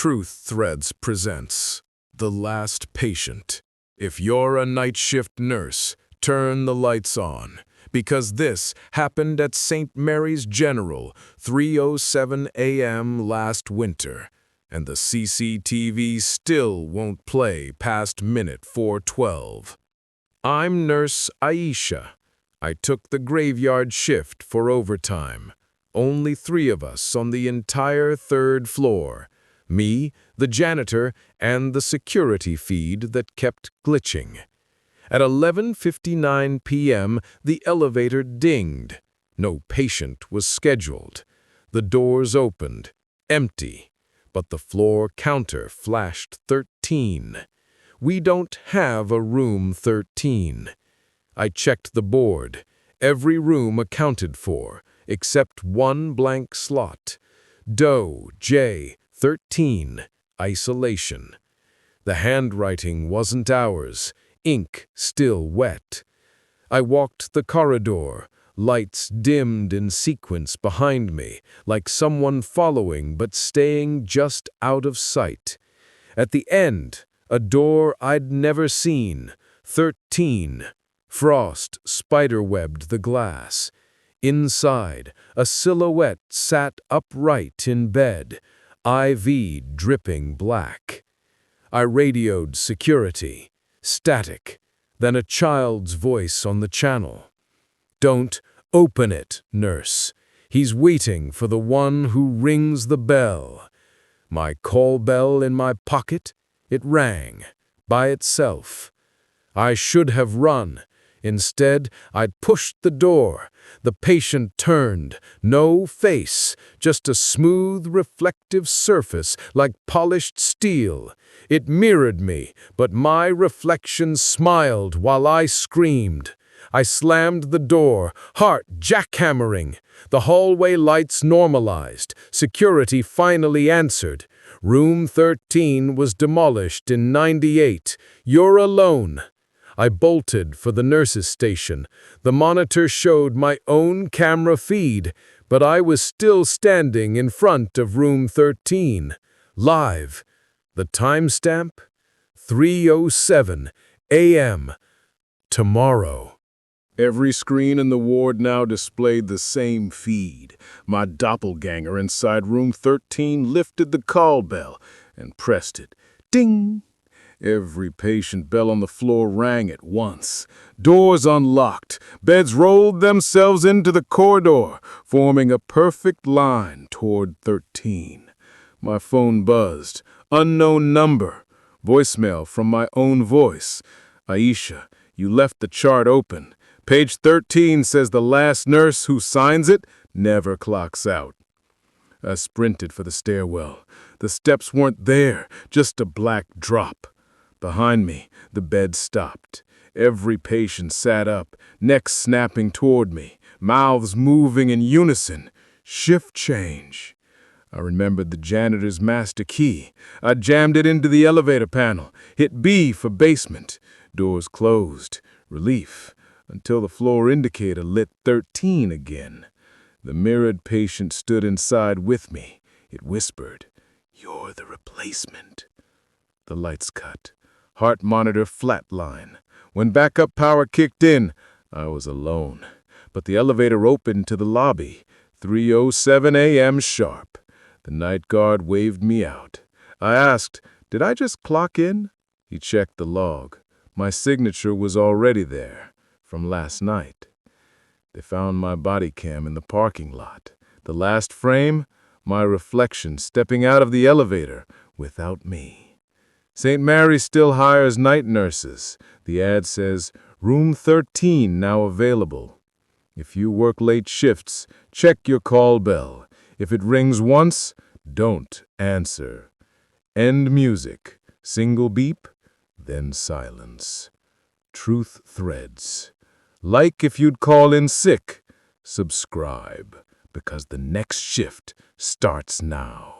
Truth Threads presents The Last Patient. If you're a night shift nurse, turn the lights on, because this happened at St. Mary's General, 3:07 a.m. last winter, and the CCTV still won't play past minute 4:12. I'm Nurse Ayesha. I took the graveyard shift for overtime. Only 3 of us on the entire 3rd floor. Me, the janitor, and the security feed that kept glitching. At 11:59 p.m., the elevator dinged. No patient was scheduled. The doors opened, empty, but the floor counter flashed 13. We don't have a room 13. I checked the board. Every room accounted for, except one blank slot. Doe J. 13, isolation. The handwriting wasn't ours, ink still wet. I walked the corridor, lights dimmed in sequence behind me, like someone following but staying just out of sight. At the end, a door I'd never seen, 13. Frost spiderwebbed the glass. Inside, a silhouette sat upright in bed, IV dripping black. I radioed security. Static. Then a child's voice on the channel. "Don't open it, nurse. He's waiting for the one who rings the bell." My call bell in my pocket, it rang, by itself. I should have run. Instead, I'd pushed the door. The patient turned. No face, just a smooth, reflective surface like polished steel. It mirrored me, but my reflection smiled while I screamed. I slammed the door, heart jackhammering. The hallway lights normalized. Security finally answered. Room 13 was demolished in '98. You're alone. I bolted for the nurse's station. The monitor showed my own camera feed, but I was still standing in front of room 13. Live. The timestamp? 3:07 a.m. Tomorrow. Every screen in the ward now displayed the same feed. My doppelganger inside room 13 lifted the call bell and pressed it. Ding! Every patient bell on the floor rang at once. Doors unlocked. Beds rolled themselves into the corridor, forming a perfect line toward 13. My phone buzzed. Unknown number. Voicemail from my own voice. "Ayesha, you left the chart open. Page 13 says the last nurse who signs it never clocks out." I sprinted for the stairwell. The steps weren't there, just a black drop. Behind me, the bed stopped. Every patient sat up, necks snapping toward me, mouths moving in unison. Shift change. I remembered the janitor's master key. I jammed it into the elevator panel, hit B for basement. Doors closed. Relief, until the floor indicator lit 13 again. The mirrored patient stood inside with me. It whispered, "You're the replacement." The lights cut. Heart monitor flatline. When backup power kicked in, I was alone. But the elevator opened to the lobby. 3:07 a.m. sharp. The night guard waved me out. I asked, "Did I just clock in?" He checked the log. My signature was already there, from last night. They found my body cam in the parking lot. The last frame, my reflection stepping out of the elevator without me. St. Mary's still hires night nurses. The ad says, "Room 13 now available." If you work late shifts, check your call bell. If it rings once, don't answer. End music. Single beep, then silence. Truth Threads. Like if you'd call in sick. Subscribe, because the next shift starts now.